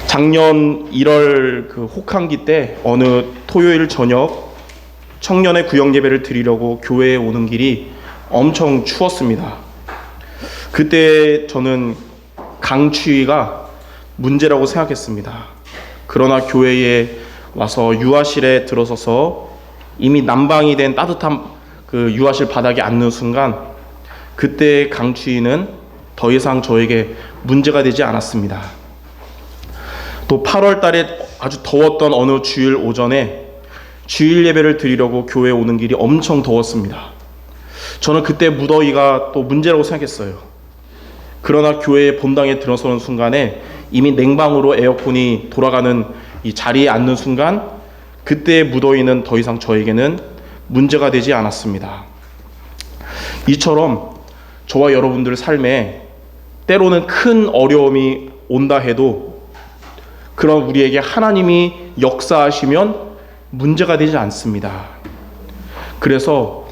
작년 1월 혹한기 때 어느 토요일 저녁 청년의 구역 예배를 드리려고 교회에 오는 길이 엄청 추웠습니다. 그때 저는 강추위가 문제라고 생각했습니다. 그러나 교회에 와서 유아실에 들어서서 이미 난방이 된 따뜻한 그 유아실 바닥에 앉는 순간 그때 강추위는 더 이상 저에게 문제가 되지 않았습니다. 또 8월 달에 아주 더웠던 어느 주일 오전에 주일 예배를 드리려고 교회에 오는 길이 엄청 더웠습니다. 저는 그때 무더위가 또 문제라고 생각했어요. 그러나 교회의 본당에 들어서는 순간에 이미 냉방으로 에어컨이 돌아가는 이 자리에 앉는 순간 그때의 무더위는 더 이상 저에게는 문제가 되지 않았습니다. 이처럼 저와 여러분들 삶에 때로는 큰 어려움이 온다 해도 그런 우리에게 하나님이 역사하시면 문제가 되지 않습니다. 그래서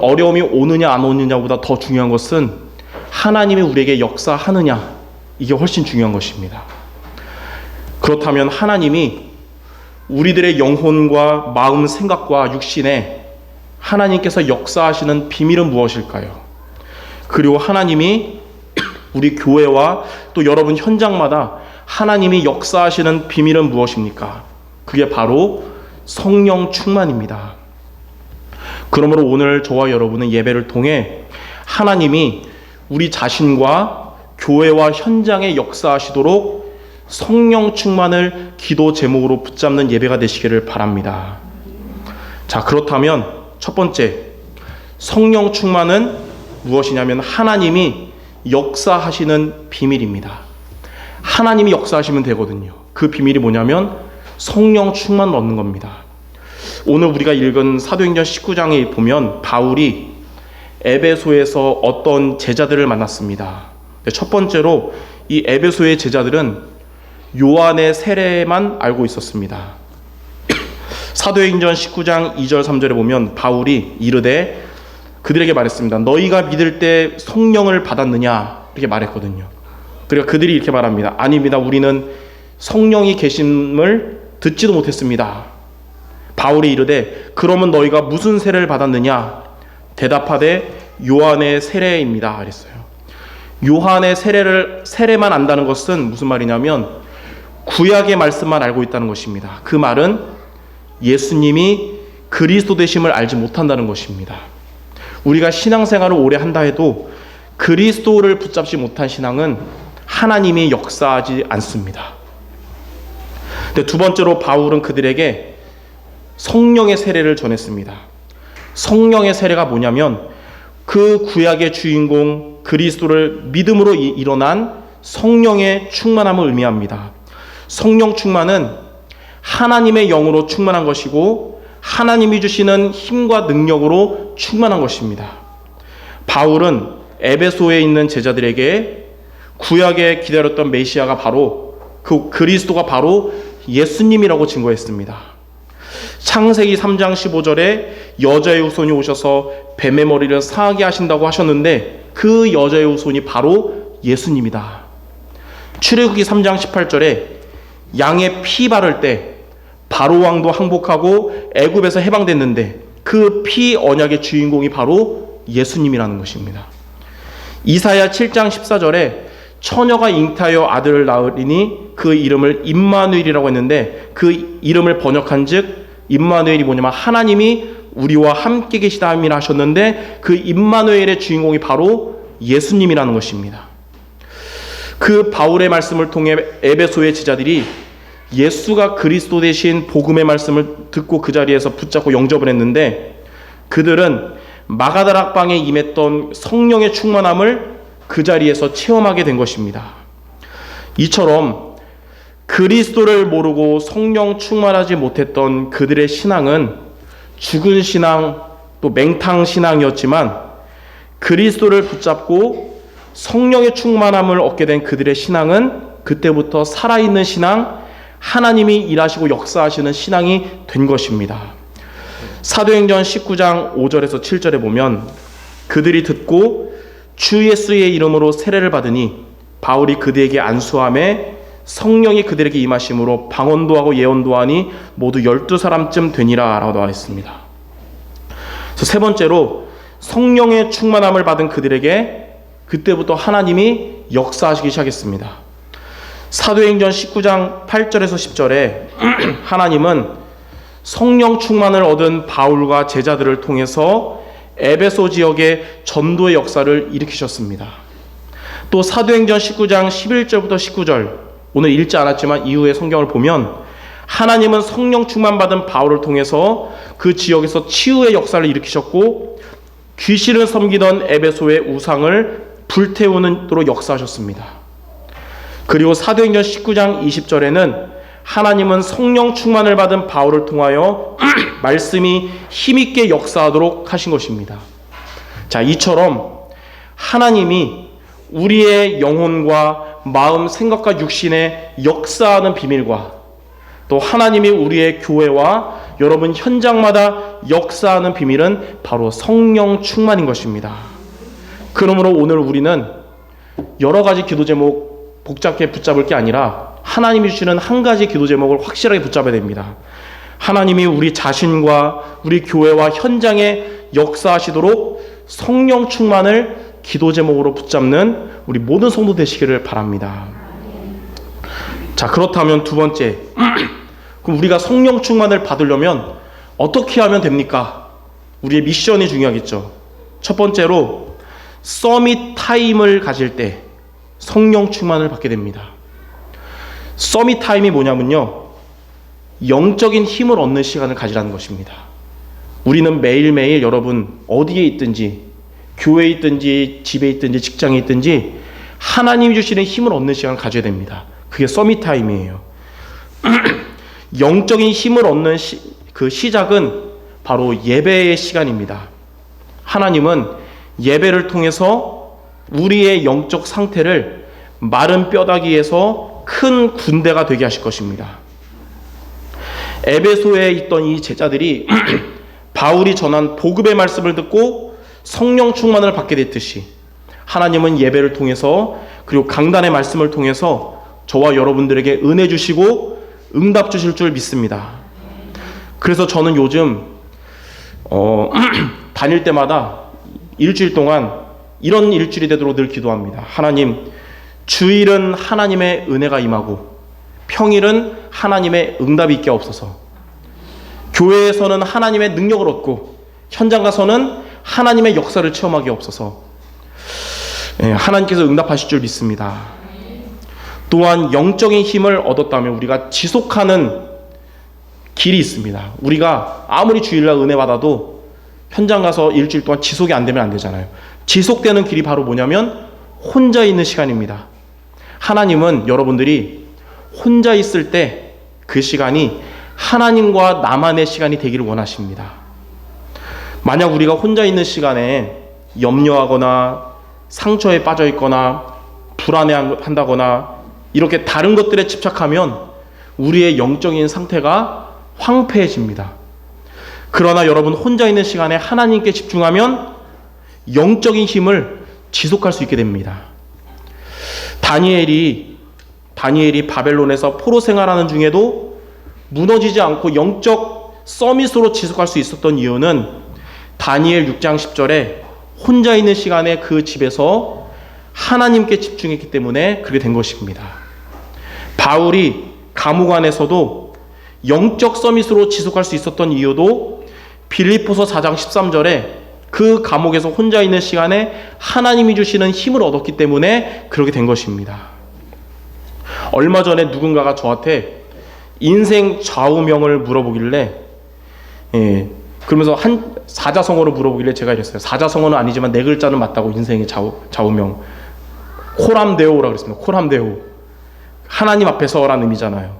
어려움이 오느냐 안 오느냐보다 더 중요한 것은 하나님이 우리에게 역사하느냐, 이게 훨씬 중요한 것입니다. 그렇다면 하나님이 우리들의 영혼과 마음, 생각과 육신에 하나님께서 역사하시는 비밀은 무엇일까요? 그리고 하나님이 우리 교회와 또 여러분 현장마다 하나님이 역사하시는 비밀은 무엇입니까? 그게 바로 성령 충만입니다. 그러므로 오늘 저와 여러분은 예배를 통해 하나님이 우리 자신과 교회와 현장에 역사하시도록 성령 충만을 기도 제목으로 붙잡는 예배가 되시기를 바랍니다. 자, 그렇다면 첫 번째, 성령 충만은 무엇이냐면 하나님이 역사하시는 비밀입니다. 하나님이 역사하시면 되거든요. 그 비밀이 뭐냐면 성령 충만 얻는 겁니다. 오늘 우리가 읽은 사도행전 19장에 보면 바울이 에베소에서 어떤 제자들을 만났습니다. 첫 번째로 이 에베소의 제자들은 요한의 세례만 알고 있었습니다. 사도행전 19장 2절 3절에 보면 바울이 이르되 그들에게 말했습니다. 너희가 믿을 때 성령을 받았느냐? 이렇게 말했거든요. 그러니까 그들이 이렇게 말합니다. 아닙니다. 우리는 성령이 계심을 듣지도 못했습니다. 바울이 이르되 그러면 너희가 무슨 세례를 받았느냐? 대답하되 요한의 세례입니다. 그랬어요. 요한의 세례만 안다는 것은 무슨 말이냐면 구약의 말씀만 알고 있다는 것입니다. 그 말은 예수님이 그리스도 되심을 알지 못한다는 것입니다. 우리가 신앙생활을 오래 한다 해도 그리스도를 붙잡지 못한 신앙은 하나님이 역사하지 않습니다. 근데 두 번째로 바울은 그들에게 성령의 세례를 전했습니다. 성령의 세례가 뭐냐면 그 구약의 주인공 그리스도를 믿음으로 일어난 성령의 충만함을 의미합니다. 성령 충만은 하나님의 영으로 충만한 것이고 하나님이 주시는 힘과 능력으로 충만한 것입니다. 바울은 에베소에 있는 제자들에게 구약에 기다렸던 메시아가 바로 그 그리스도가 바로 예수님이라고 증거했습니다. 창세기 3장 15절에 여자의 후손이 오셔서 뱀의 머리를 상하게 하신다고 하셨는데 그 여자의 후손이 바로 예수님이다. 출애굽기 3장 18절에 양의 피 바를 때 바로 왕도 항복하고 애굽에서 해방됐는데 그 피 언약의 주인공이 바로 예수님이라는 것입니다. 이사야 7장 14절에 처녀가 잉타하여 아들을 낳으리니 그 이름을 임마누엘이라고 했는데 그 이름을 번역한즉 임마누엘이 뭐냐면 하나님이 우리와 함께 계시다 함이라 하셨는데 그 임마누엘의 주인공이 바로 예수님이라는 것입니다. 그 바울의 말씀을 통해 에베소의 제자들이 예수가 그리스도 되신 복음의 말씀을 듣고 그 자리에서 붙잡고 영접을 했는데 그들은 마가다락방에 임했던 성령의 충만함을 그 자리에서 체험하게 된 것입니다. 이처럼 그리스도를 모르고 성령 충만하지 못했던 그들의 신앙은 죽은 신앙 또 맹탕 신앙이었지만 그리스도를 붙잡고 성령의 충만함을 얻게 된 그들의 신앙은 그때부터 살아있는 신앙, 하나님이 일하시고 역사하시는 신앙이 된 것입니다. 사도행전 19장 5절에서 7절에 보면 그들이 듣고 주 예수의 이름으로 세례를 받으니 바울이 그들에게 안수함에 성령이 그들에게 임하심으로 방언도 하고 예언도 하니 모두 12사람쯤 되니라 라고 나와 있습니다. 그래서 세 번째로 성령의 충만함을 받은 그들에게 그때부터 하나님이 역사하시기 시작했습니다. 사도행전 19장 8절에서 10절에 하나님은 성령 충만을 얻은 바울과 제자들을 통해서 에베소 지역의 전도의 역사를 일으키셨습니다. 또 사도행전 19장 11절부터 19절, 오늘 읽지 않았지만 이후에 성경을 보면 하나님은 성령 충만받은 바울을 통해서 그 지역에서 치유의 역사를 일으키셨고 귀신을 섬기던 에베소의 우상을 불태우는도록 역사하셨습니다. 그리고 사도행전 19장 20절에는 하나님은 성령 충만을 받은 바울을 통하여 말씀이 힘있게 역사하도록 하신 것입니다. 자, 이처럼 하나님이 우리의 영혼과 마음, 생각과 육신에 역사하는 비밀과 또 하나님이 우리의 교회와 여러분 현장마다 역사하는 비밀은 바로 성령 충만인 것입니다. 그러므로 오늘 우리는 여러 가지 기도 제목 복잡하게 붙잡을 게 아니라 하나님이 주시는 한 가지 기도 제목을 확실하게 붙잡아야 됩니다. 하나님이 우리 자신과 우리 교회와 현장에 역사하시도록 성령 충만을 기도 제목으로 붙잡는 우리 모든 성도 되시기를 바랍니다. 자, 그렇다면 두 번째, 그럼 우리가 성령 충만을 받으려면 어떻게 하면 됩니까? 우리의 미션이 중요하겠죠. 첫 번째로 서밋 타임을 가질 때 성령 충만을 받게 됩니다. 서밋 타임이 뭐냐면요, 영적인 힘을 얻는 시간을 가지라는 것입니다. 우리는 매일매일 여러분 어디에 있든지, 교회에 있든지 집에 있든지 직장에 있든지 하나님이 주시는 힘을 얻는 시간을 가져야 됩니다. 그게 서밋 타임이에요. 영적인 힘을 얻는 그 시작은 바로 예배의 시간입니다. 하나님은 예배를 통해서 우리의 영적 상태를 마른 뼈다귀에서 큰 군대가 되게 하실 것입니다. 에베소에 있던 이 제자들이 바울이 전한 복음의 말씀을 듣고 성령 충만을 받게 됐듯이 하나님은 예배를 통해서 그리고 강단의 말씀을 통해서 저와 여러분들에게 은혜 주시고 응답 주실 줄 믿습니다. 그래서 저는 요즘 다닐 때마다 일주일 동안 이런 일주일이 되도록 늘 기도합니다. 하나님, 주일은 하나님의 은혜가 임하고 평일은 하나님의 응답이 있게 없어서, 교회에서는 하나님의 능력을 얻고 현장 가서는 하나님의 역사를 체험하게 없어서 하나님께서 응답하실 줄 믿습니다. 또한 영적인 힘을 얻었다면 우리가 지속하는 길이 있습니다. 우리가 아무리 주일날 은혜 받아도 현장 가서 일주일 동안 지속이 안 되면 안 되잖아요. 지속되는 길이 바로 뭐냐면 혼자 있는 시간입니다. 하나님은 여러분들이 혼자 있을 때 그 시간이 하나님과 나만의 시간이 되기를 원하십니다. 만약 우리가 혼자 있는 시간에 염려하거나 상처에 빠져 있거나 불안해한다거나 이렇게 다른 것들에 집착하면 우리의 영적인 상태가 황폐해집니다. 그러나 여러분 혼자 있는 시간에 하나님께 집중하면 영적인 힘을 지속할 수 있게 됩니다. 다니엘이 바벨론에서 포로 생활하는 중에도 무너지지 않고 영적 서밋으로 지속할 수 있었던 이유는 다니엘 6장 10절에 혼자 있는 시간에 그 집에서 하나님께 집중했기 때문에 그렇게 된 것입니다. 바울이 감옥 안에서도 영적 서밋으로 지속할 수 있었던 이유도 빌립보서 4장 13절에 그 감옥에서 혼자 있는 시간에 하나님이 주시는 힘을 얻었기 때문에 그렇게 된 것입니다. 얼마 전에 누군가가 저한테 인생 좌우명을 물어보길래 그러면서 한 사자성어로 물어보길래 제가 이랬어요. 사자성어는 아니지만 네 글자는 맞다고. 인생의 좌우명 코람데오라고 그랬습니다. 코람데오, 하나님 앞에서라는 의미잖아요.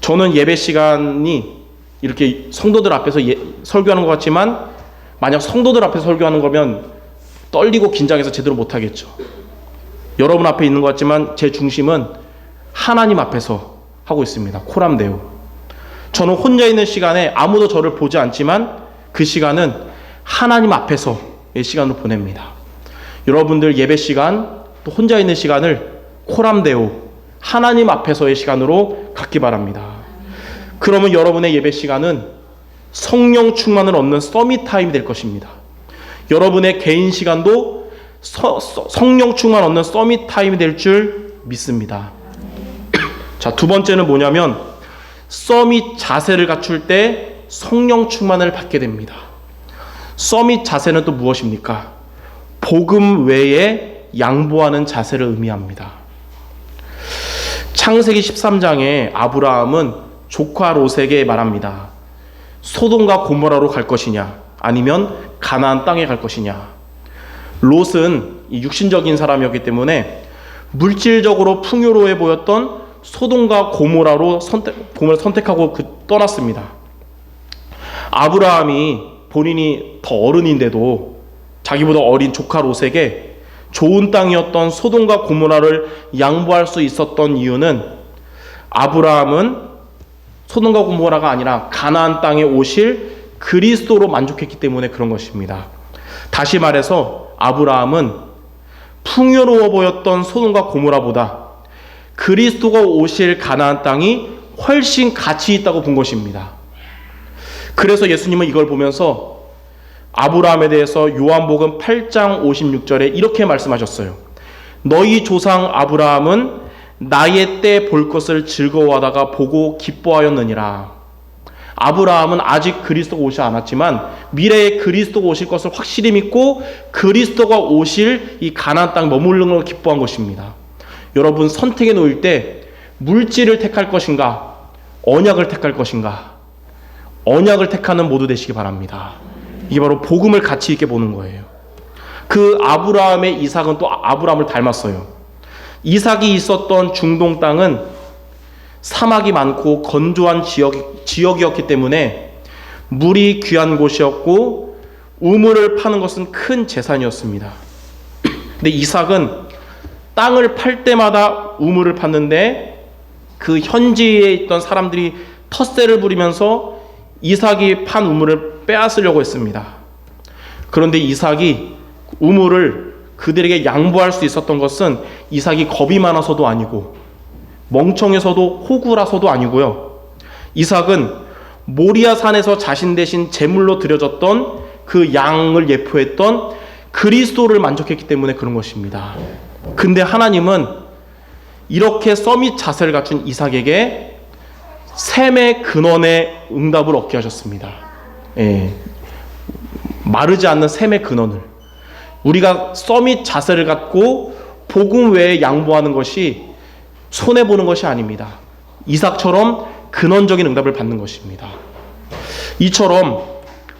저는 예배 시간이 이렇게 성도들 앞에서 설교하는 것 같지만 만약 성도들 앞에서 설교하는 거면 떨리고 긴장해서 제대로 못하겠죠. 여러분 앞에 있는 것 같지만 제 중심은 하나님 앞에서 하고 있습니다. 코람데오. 저는 혼자 있는 시간에 아무도 저를 보지 않지만 그 시간은 하나님 앞에서의 시간을 보냅니다. 여러분들 예배 시간 또 혼자 있는 시간을 코람데오, 하나님 앞에서의 시간으로 갖기 바랍니다. 그러면 여러분의 예배 시간은 성령 충만을 얻는 서밋 타임이 될 것입니다. 여러분의 개인 시간도 성령 충만 얻는 서밋 타임이 될 줄 믿습니다. 자, 두 번째는 뭐냐면 서밋 자세를 갖출 때 성령 충만을 받게 됩니다. 서밋 자세는 또 무엇입니까? 복음 외에 양보하는 자세를 의미합니다. 창세기 13장에 아브라함은 조카 롯에게 말합니다. 소돔과 고모라로 갈 것이냐 아니면 가나안 땅에 갈 것이냐. 롯은 육신적인 사람이었기 때문에 물질적으로 풍요로워 보였던 소돔과 고모라로 선택하고 떠났습니다. 아브라함이 본인이 더 어른인데도 자기보다 어린 조카 롯에게 좋은 땅이었던 소돔과 고모라를 양보할 수 있었던 이유는 아브라함은 소돔과 고모라가 아니라 가나안 땅에 오실 그리스도로 만족했기 때문에 그런 것입니다. 다시 말해서 아브라함은 풍요로워 보였던 소돔과 고모라보다 그리스도가 오실 가나안 땅이 훨씬 가치 있다고 본 것입니다. 그래서 예수님은 이걸 보면서 아브라함에 대해서 요한복음 8장 56절에 이렇게 말씀하셨어요. 너희 조상 아브라함은 나의 때 볼 것을 즐거워하다가 보고 기뻐하였느니라. 아브라함은 아직 그리스도가 오지 않았지만 미래에 그리스도가 오실 것을 확실히 믿고 그리스도가 오실 이 가나안 땅 머무르는 걸 기뻐한 것입니다. 여러분, 선택에 놓일 때 물질을 택할 것인가 언약을 택할 것인가? 언약을 택하는 모두 되시기 바랍니다. 이게 바로 복음을 가치 있게 보는 거예요. 그 아브라함의 이삭은 또 아브라함을 닮았어요. 이삭이 있었던 중동 땅은 사막이 많고 건조한 지역이었기 때문에 물이 귀한 곳이었고 우물을 파는 것은 큰 재산이었습니다. 근데 이삭은 땅을 팔 때마다 우물을 팠는데 그 현지에 있던 사람들이 텃세를 부리면서 이삭이 판 우물을 빼앗으려고 했습니다. 그런데 이삭이 우물을 그들에게 양보할 수 있었던 것은 이삭이 겁이 많아서도 아니고 멍청해서도 호구라서도 아니고요. 이삭은 모리아 산에서 자신 대신 제물로 드려졌던 그 양을 예표했던 그리스도를 만족했기 때문에 그런 것입니다. 근데 하나님은 이렇게 서밋 자세를 갖춘 이삭에게 샘의 근원의 응답을 얻게 하셨습니다. 마르지 않는 샘의 근원을. 우리가 서밋 자세를 갖고 복음 외에 양보하는 것이 손해보는 것이 아닙니다. 이삭처럼 근원적인 응답을 받는 것입니다. 이처럼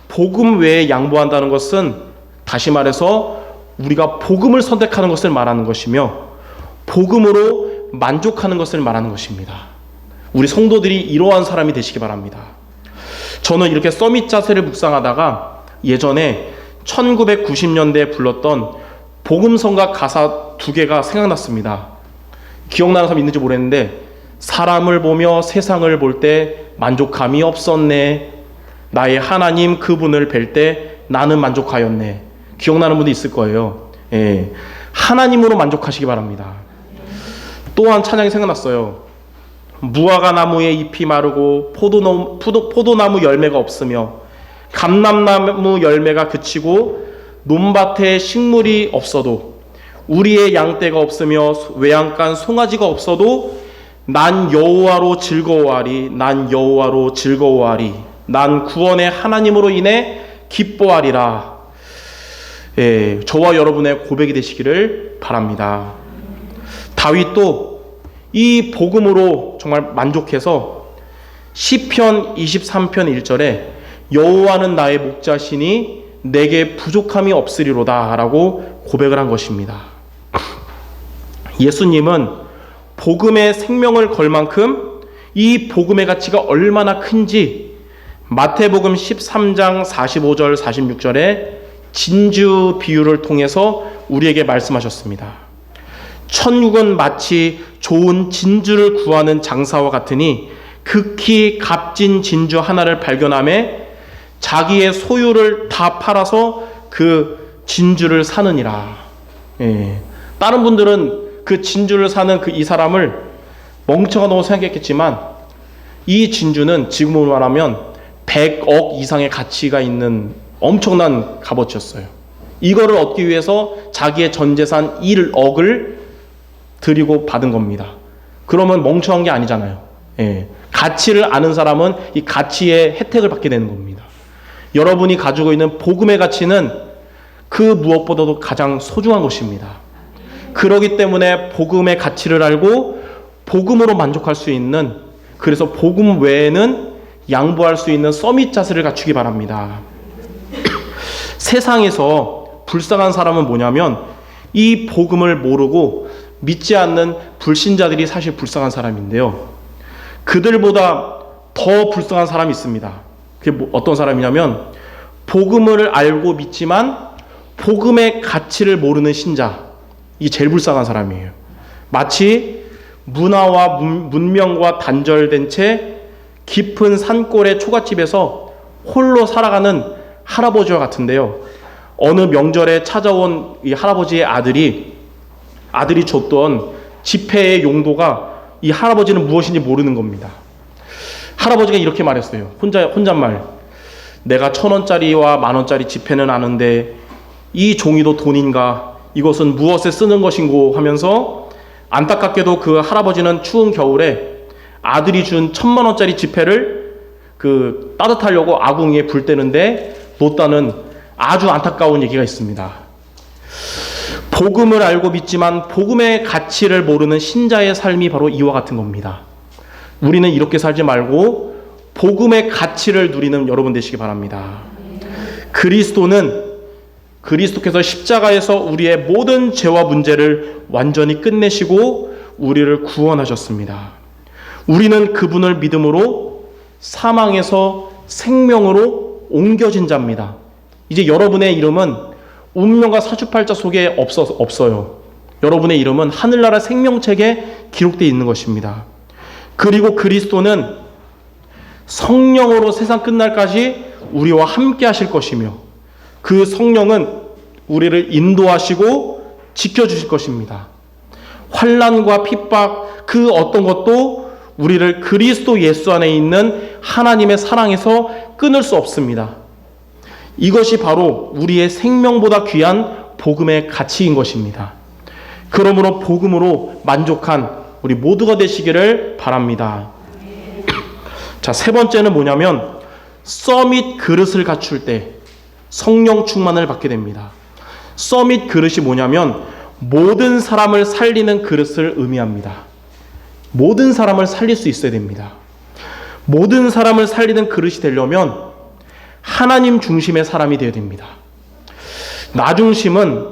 복음 외에 양보한다는 것은 다시 말해서 우리가 복음을 선택하는 것을 말하는 것이며 복음으로 만족하는 것을 말하는 것입니다. 우리 성도들이 이러한 사람이 되시기 바랍니다. 저는 이렇게 서밋 자세를 묵상하다가 예전에 1990년대에 불렀던 복음성가 가사 두 개가 생각났습니다. 기억나는 사람 있는지 모르겠는데 사람을 보며 세상을 볼 때 만족함이 없었네. 나의 하나님 그분을 뵐 때 나는 만족하였네. 기억나는 분도 있을 거예요. 하나님으로 만족하시기 바랍니다. 또한 찬양이 생각났어요. 무화과 나무의 잎이 마르고 포도나무 열매가 없으며 감람나무 열매가 그치고 논밭에 식물이 없어도 우리의 양떼가 없으며 외양간 송아지가 없어도 난 여호와로 즐거워하리. 난 여호와로 즐거워하리. 난 구원의 하나님으로 인해 기뻐하리라. 저와 여러분의 고백이 되시기를 바랍니다. 다윗도 이 복음으로 정말 만족해서 시편 23편 1절에 여호와는 나의 목자시니 내게 부족함이 없으리로다 라고 고백을 한 것입니다. 예수님은 복음의 생명을 걸 만큼 이 복음의 가치가 얼마나 큰지 마태복음 13장 45절 46절에 진주 비유를 통해서 우리에게 말씀하셨습니다. 천국은 마치 좋은 진주를 구하는 장사와 같으니 극히 값진 진주 하나를 발견하며 자기의 소유를 다 팔아서 그 진주를 사느니라. 다른 분들은 그 진주를 사는 이 사람을 멍청하다고 생각했겠지만 이 진주는 지금으로 말하면 100억 이상의 가치가 있는 엄청난 값어치였어요. 이거를 얻기 위해서 자기의 전 재산 1억을 드리고 받은 겁니다. 그러면 멍청한 게 아니잖아요. 예. 가치를 아는 사람은 이 가치의 혜택을 받게 되는 겁니다. 여러분이 가지고 있는 복음의 가치는 그 무엇보다도 가장 소중한 것입니다. 그렇기 때문에 복음의 가치를 알고 복음으로 만족할 수 있는, 그래서 복음 외에는 양보할 수 있는 서밋 자세를 갖추기 바랍니다. 세상에서 불쌍한 사람은 뭐냐면 이 복음을 모르고 믿지 않는 불신자들이 사실 불쌍한 사람인데요. 그들보다 더 불쌍한 사람이 있습니다. 그게 어떤 사람이냐면 복음을 알고 믿지만 복음의 가치를 모르는 신자. 이게 제일 불쌍한 사람이에요. 마치 문화와 문명과 단절된 채 깊은 산골의 초가집에서 홀로 살아가는 할아버지와 같은데요. 어느 명절에 찾아온 이 할아버지의 아들이 줬던 지폐의 용도가 이 할아버지는 무엇인지 모르는 겁니다. 할아버지가 이렇게 말했어요. 혼잣말. 내가 1,000원짜리와 10,000원짜리 지폐는 아는데 이 종이도 돈인가? 이것은 무엇에 쓰는 것인고? 하면서 안타깝게도 그 할아버지는 추운 겨울에 아들이 준 1,000만원짜리 지폐를 따뜻하려고 아궁이에 불 때는데 놓다는 아주 안타까운 얘기가 있습니다. 복음을 알고 믿지만 복음의 가치를 모르는 신자의 삶이 바로 이와 같은 겁니다. 우리는 이렇게 살지 말고 복음의 가치를 누리는 여러분 되시기 바랍니다. 그리스도께서 십자가에서 우리의 모든 죄와 문제를 완전히 끝내시고 우리를 구원하셨습니다. 우리는 그분을 믿음으로 사망에서 생명으로 옮겨진 자입니다. 이제 여러분의 이름은 운명과 사주팔자 속에 없어요. 여러분의 이름은 하늘나라 생명책에 기록되어 있는 것입니다. 그리고 그리스도는 성령으로 세상 끝날까지 우리와 함께 하실 것이며 그 성령은 우리를 인도하시고 지켜주실 것입니다. 환난과 핍박 그 어떤 것도 우리를 그리스도 예수 안에 있는 하나님의 사랑에서 끊을 수 없습니다. 이것이 바로 우리의 생명보다 귀한 복음의 가치인 것입니다. 그러므로 복음으로 만족한 우리 모두가 되시기를 바랍니다. 자, 세 번째는 뭐냐면 서밋 그릇을 갖출 때 성령 충만을 받게 됩니다. 서밋 그릇이 뭐냐면 모든 사람을 살리는 그릇을 의미합니다. 모든 사람을 살릴 수 있어야 됩니다. 모든 사람을 살리는 그릇이 되려면 하나님 중심의 사람이 되어야 됩니다. 나 중심은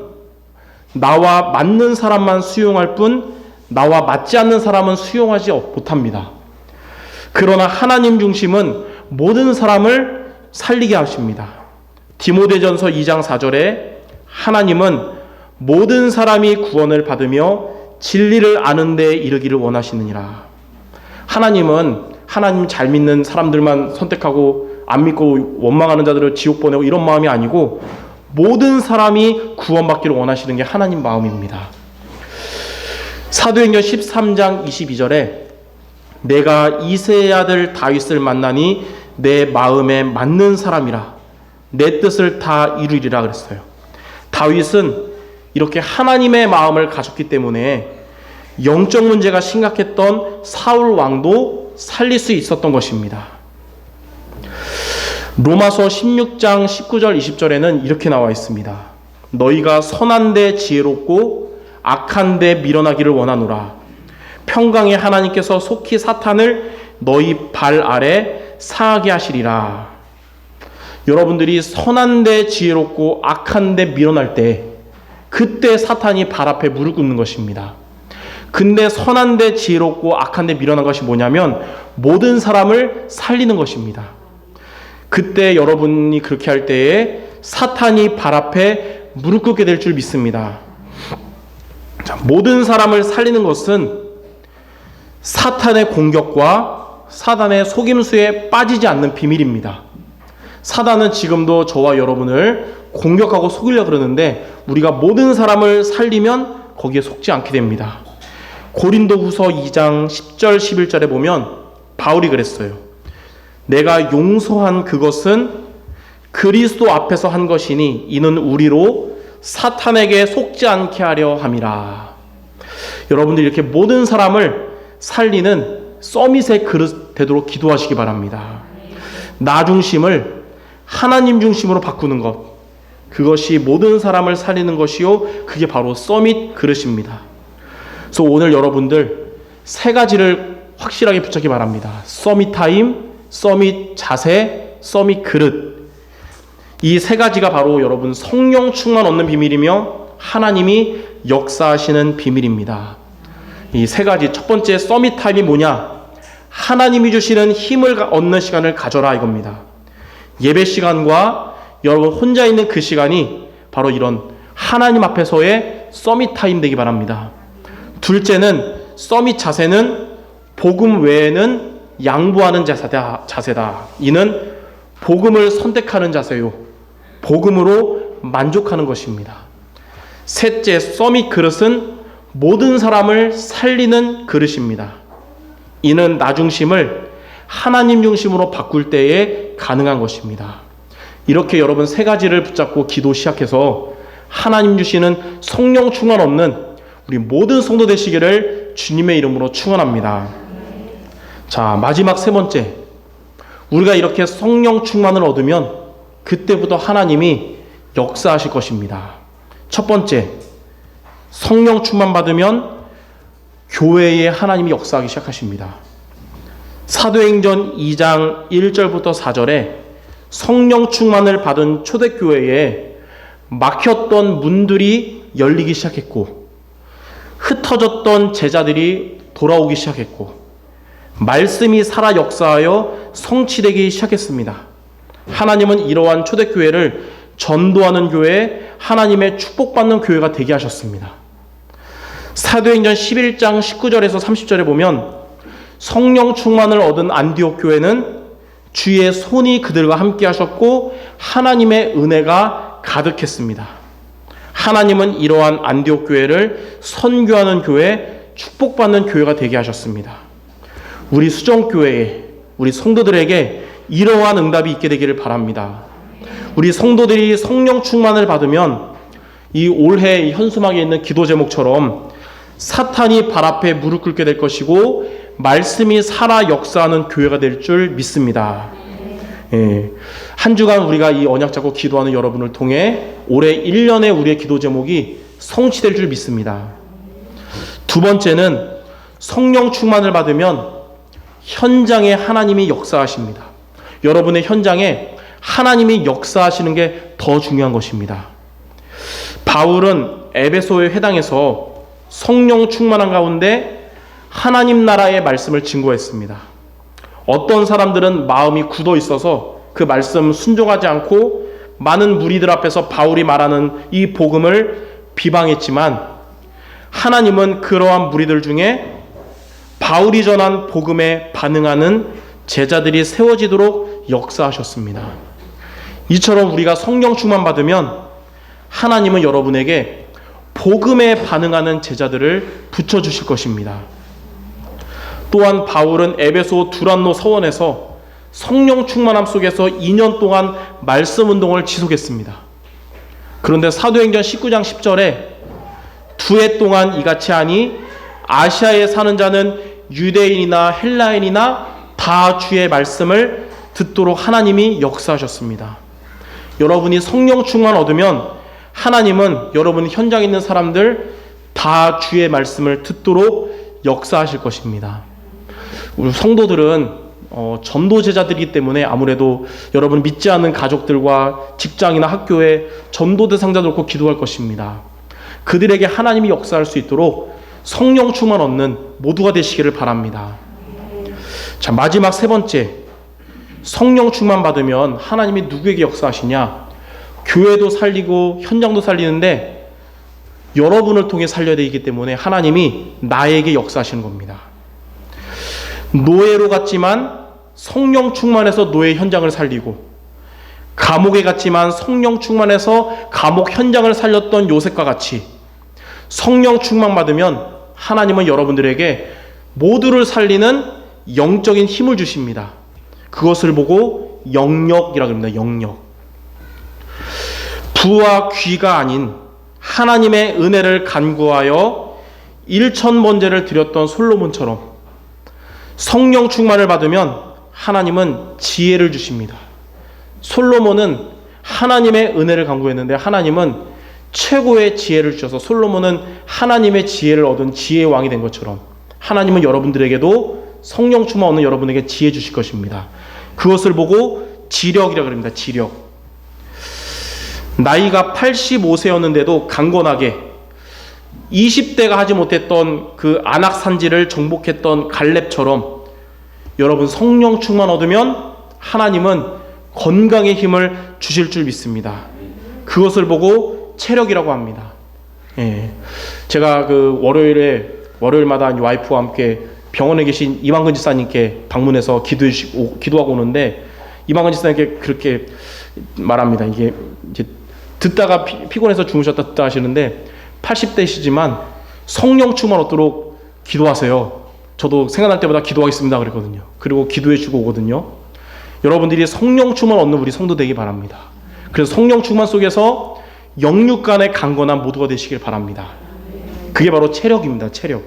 나와 맞는 사람만 수용할 뿐 나와 맞지 않는 사람은 수용하지 못합니다. 그러나 하나님 중심은 모든 사람을 살리게 하십니다. 디모데전서 2장 4절에 하나님은 모든 사람이 구원을 받으며 진리를 아는 데 이르기를 원하시느니라. 하나님은 하나님 잘 믿는 사람들만 선택하고 안 믿고 원망하는 자들을 지옥 보내고 이런 마음이 아니고 모든 사람이 구원받기를 원하시는 게 하나님 마음입니다. 사도행전 13장 22절에 내가 이새의 아들 다윗을 만나니 내 마음에 맞는 사람이라 내 뜻을 다 이루리라 그랬어요. 다윗은 이렇게 하나님의 마음을 가졌기 때문에 영적 문제가 심각했던 사울 왕도 살릴 수 있었던 것입니다. 로마서 16장 19절 20절에는 이렇게 나와 있습니다. 너희가 선한데 지혜롭고 악한데 밀어나기를 원하노라. 평강의 하나님께서 속히 사탄을 너희 발 아래 상하게 하시리라. 여러분들이 선한데 지혜롭고 악한데 밀어날 때 그때 사탄이 발 앞에 무릎 꿇는 것입니다. 근데 선한데 지혜롭고 악한데 밀어난 것이 뭐냐면 모든 사람을 살리는 것입니다. 그때 여러분이 그렇게 할 때에 사탄이 발 앞에 무릎 꿇게 될 줄 믿습니다. 자, 모든 사람을 살리는 것은 사탄의 공격과 사단의 속임수에 빠지지 않는 비밀입니다. 사단은 지금도 저와 여러분을 공격하고 속이려고 그러는데 우리가 모든 사람을 살리면 거기에 속지 않게 됩니다. 고린도후서 2장 10절 11절에 보면 바울이 그랬어요. 내가 용서한 그것은 그리스도 앞에서 한 것이니 이는 우리로 사탄에게 속지 않게 하려 함이라. 여러분들 이렇게 모든 사람을 살리는 서밋의 그릇 되도록 기도하시기 바랍니다. 나 중심을 하나님 중심으로 바꾸는 것, 그것이 모든 사람을 살리는 것이요, 그게 바로 서밋 그릇입니다. 그래서 오늘 여러분들 세 가지를 확실하게 붙잡기 바랍니다. 서밋 타임, 서밋 자세, 서밋 그릇. 이 세 가지가 바로 여러분 성령 충만 얻는 비밀이며 하나님이 역사하시는 비밀입니다. 이 세 가지, 첫 번째 서밋 타임이 뭐냐? 하나님이 주시는 힘을 얻는 시간을 가져라 이겁니다. 예배 시간과 여러분 혼자 있는 그 시간이 바로 이런 하나님 앞에서의 서밋 타임 되기 바랍니다. 둘째는 서밋 자세는 복음 외에는 양보하는 자세다. 이는 복음을 선택하는 자세요. 복음으로 만족하는 것입니다. 셋째, 서밋 그릇은 모든 사람을 살리는 그릇입니다. 이는 나 중심을 하나님 중심으로 바꿀 때에 가능한 것입니다. 이렇게 여러분 세 가지를 붙잡고 기도 시작해서 하나님 주시는 성령 충만 없는 우리 모든 성도 되시기를 주님의 이름으로 축원합니다. 자, 마지막 세 번째, 우리가 이렇게 성령 충만을 얻으면 그때부터 하나님이 역사하실 것입니다. 첫 번째, 성령 충만 받으면 교회에 하나님이 역사하기 시작하십니다. 사도행전 2장 1절부터 4절에 성령 충만을 받은 초대교회에 막혔던 문들이 열리기 시작했고, 흩어졌던 제자들이 돌아오기 시작했고, 말씀이 살아 역사하여 성취되기 시작했습니다. 하나님은 이러한 초대교회를 전도하는 교회, 하나님의 축복받는 교회가 되게 하셨습니다. 사도행전 11장 19절에서 30절에 보면 성령 충만을 얻은 안디옥 교회는 주의 손이 그들과 함께 하셨고 하나님의 은혜가 가득했습니다. 하나님은 이러한 안디옥 교회를 선교하는 교회, 축복받는 교회가 되게 하셨습니다. 우리 수정교회에, 우리 성도들에게 이러한 응답이 있게 되기를 바랍니다. 우리 성도들이 성령 충만을 받으면 이 올해 현수막에 있는 기도 제목처럼 사탄이 발 앞에 무릎 꿇게 될 것이고 말씀이 살아 역사하는 교회가 될 줄 믿습니다. 한 주간 우리가 이 언약 잡고 기도하는 여러분을 통해 올해 1년의 우리의 기도 제목이 성취될 줄 믿습니다. 두 번째는 성령 충만을 받으면 현장에 하나님이 역사하십니다. 여러분의 현장에 하나님이 역사하시는 게 더 중요한 것입니다. 바울은 에베소의 회당에서 성령 충만한 가운데 하나님 나라의 말씀을 증거했습니다. 어떤 사람들은 마음이 굳어 있어서 그 말씀 순종하지 않고 많은 무리들 앞에서 바울이 말하는 이 복음을 비방했지만 하나님은 그러한 무리들 중에 바울이 전한 복음에 반응하는 제자들이 세워지도록 역사하셨습니다. 이처럼 우리가 성령 충만 받으면 하나님은 여러분에게 복음에 반응하는 제자들을 붙여주실 것입니다. 또한 바울은 에베소 두란노 서원에서 성령 충만함 속에서 2년 동안 말씀 운동을 지속했습니다. 그런데 사도행전 19장 10절에 2해 동안 이같이 하니 아시아에 사는 자는 유대인이나 헬라인이나 다 주의 말씀을 듣도록 하나님이 역사하셨습니다. 여러분이 성령 충만 얻으면 하나님은 여러분 현장에 있는 사람들 다 주의 말씀을 듣도록 역사하실 것입니다. 우리 성도들은 전도 제자들이기 때문에 아무래도 여러분 믿지 않는 가족들과 직장이나 학교에 전도 대상자 놓고 기도할 것입니다. 그들에게 하나님이 역사할 수 있도록 성령 충만 얻는 모두가 되시기를 바랍니다. 자, 마지막 세 번째, 성령 충만 받으면 하나님이 누구에게 역사하시냐? 교회도 살리고 현장도 살리는데 여러분을 통해 살려야 되기 때문에 하나님이 나에게 역사하시는 겁니다. 노예로 갔지만 성령 충만해서 노예 현장을 살리고, 감옥에 갔지만 성령 충만해서 감옥 현장을 살렸던 요셉과 같이 성령 충만 받으면 하나님은 여러분들에게 모두를 살리는 영적인 힘을 주십니다. 그것을 보고 영력이라고 합니다. 영력. 부와 귀가 아닌 하나님의 은혜를 간구하여 1000번제를 드렸던 솔로몬처럼 성령 충만을 받으면 하나님은 지혜를 주십니다. 솔로몬은 하나님의 은혜를 간구했는데 하나님은 최고의 지혜를 주셔서 솔로몬은 하나님의 지혜를 얻은 지혜의 왕이 된 것처럼 하나님은 여러분들에게도 성령 충만 얻는 여러분에게 지혜 주실 것입니다. 그것을 보고 지력이라고 합니다. 지력. 나이가 85세였는데도 강건하게 20대가 하지 못했던 그 안악산지를 정복했던 갈렙처럼 여러분 성령 충만 얻으면 하나님은 건강의 힘을 주실 줄 믿습니다. 그것을 보고 체력이라고 합니다. 예. 제가 그 월요일마다 와이프와 함께 병원에 계신 이만근 지사님께 방문해서 기도하고 오는데 이만근 지사님께 그렇게 말합니다. 이게 이제 듣다가 피곤해서 주무셨다 듣다 하시는데 80대시지만 성령 충만 얻도록 기도하세요. 저도 생각날 때마다 기도하겠습니다 그랬거든요. 그리고 기도해 주고 오거든요. 여러분들이 성령 충만 얻는 우리 성도 되기 바랍니다. 그래서 성령 충만 속에서 영육 간의 강건한 모두가 되시길 바랍니다. 그게 바로 체력입니다. 체력.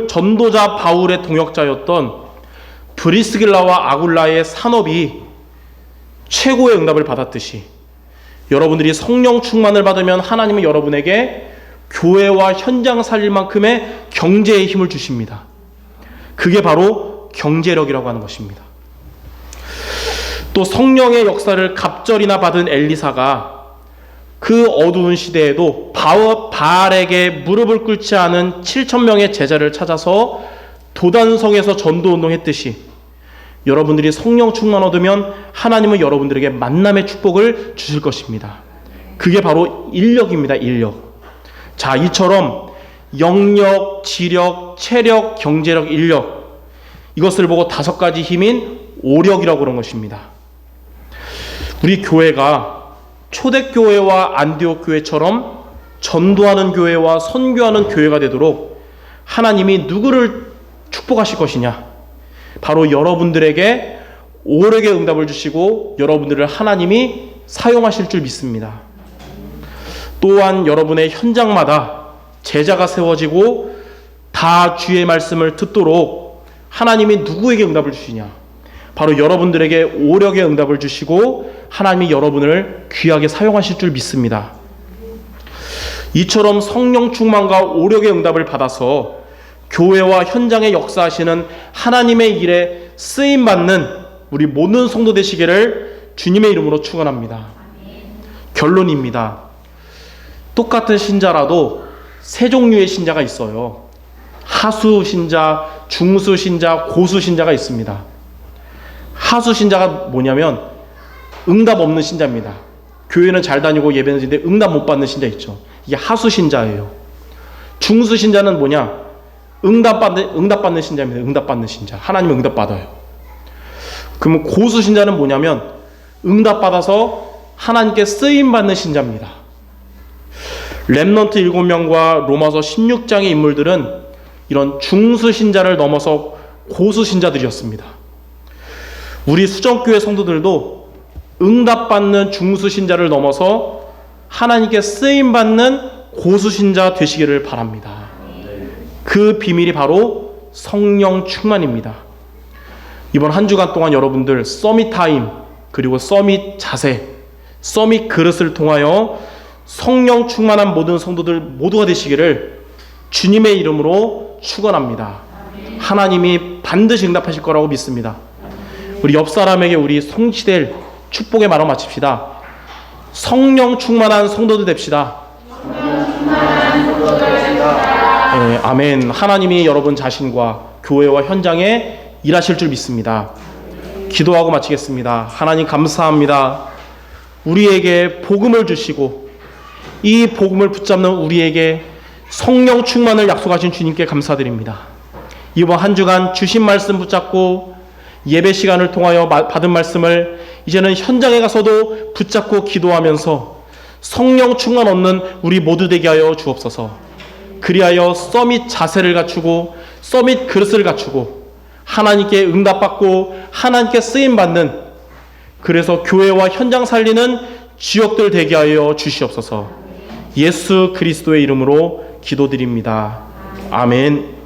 전도자 바울의 동역자였던 브리스길라와 아굴라의 산업이 최고의 응답을 받았듯이 여러분들이 성령 충만을 받으면 하나님은 여러분에게 교회와 현장 살릴 만큼의 경제의 힘을 주십니다. 그게 바로 경제력이라고 하는 것입니다. 또 성령의 역사를 갑절이나 받은 엘리사가 그 어두운 시대에도 바알에게 무릎을 꿇지 않은 7,000명의 제자를 찾아서 도단성에서 전도운동했듯이 여러분들이 성령 충만 얻으면 하나님은 여러분들에게 만남의 축복을 주실 것입니다. 그게 바로 인력입니다. 인력. 자, 이처럼 영력, 지력, 체력, 경제력, 인력, 이것을 보고 5가지 힘인 오력이라고 그런 것입니다. 우리 교회가 초대교회와 안디옥 교회처럼 전도하는 교회와 선교하는 교회가 되도록 하나님이 누구를 축복하실 것이냐? 바로 여러분들에게 오력의 응답을 주시고 여러분들을 하나님이 사용하실 줄 믿습니다. 또한 여러분의 현장마다 제자가 세워지고 다 주의 말씀을 듣도록 하나님이 누구에게 응답을 주시냐? 바로 여러분들에게 오력의 응답을 주시고 하나님이 여러분을 귀하게 사용하실 줄 믿습니다. 이처럼 성령 충만과 오력의 응답을 받아서 교회와 현장에 역사하시는 하나님의 일에 쓰임받는 우리 모든 성도 되시기를 주님의 이름으로 축원합니다. 결론입니다. 똑같은 신자라도 세 종류의 신자가 있어요. 하수 신자, 중수 신자, 고수 신자가 있습니다. 하수 신자가 뭐냐면 응답 없는 신자입니다. 교회는 잘 다니고 예배는 드리는데 응답 못 받는 신자 있죠. 이게 하수 신자예요. 중수 신자는 뭐냐? 응답 받는 신자입니다. 응답 받는 신자. 하나님은 응답 받아요. 그러면 고수 신자는 뭐냐면 응답 받아서 하나님께 쓰임 받는 신자입니다. 렘넌트 7명과 로마서 16장의 인물들은 이런 중수 신자를 넘어서 고수 신자들이었습니다. 우리 수정교회 성도들도 응답받는 중수신자를 넘어서 하나님께 쓰임받는 고수신자 되시기를 바랍니다. 그 비밀이 바로 성령 충만입니다. 이번 한 주간 동안 여러분들 서밋 타임, 그리고 서밋 자세, 서밋 그릇을 통하여 성령 충만한 모든 성도들 모두가 되시기를 주님의 이름으로 축원합니다. 하나님이 반드시 응답하실 거라고 믿습니다. 우리 옆 사람에게 우리 성취될 축복의 말을 마칩시다. 성령 충만한 성도들 됩시다. 네, 아멘. 하나님이 여러분 자신과 교회와 현장에 일하실 줄 믿습니다. 기도하고 마치겠습니다. 하나님 감사합니다. 우리에게 복음을 주시고 이 복음을 붙잡는 우리에게 성령 충만을 약속하신 주님께 감사드립니다. 이번 한 주간 주신 말씀 붙잡고 예배 시간을 통하여 받은 말씀을 이제는 현장에 가서도 붙잡고 기도하면서 성령 충만 얻는 우리 모두 되게 하여 주옵소서. 그리하여 서밋 자세를 갖추고 서밋 그릇을 갖추고 하나님께 응답받고 하나님께 쓰임받는, 그래서 교회와 현장 살리는 지역들 되게 하여 주시옵소서. 예수 그리스도의 이름으로 기도드립니다. 아멘.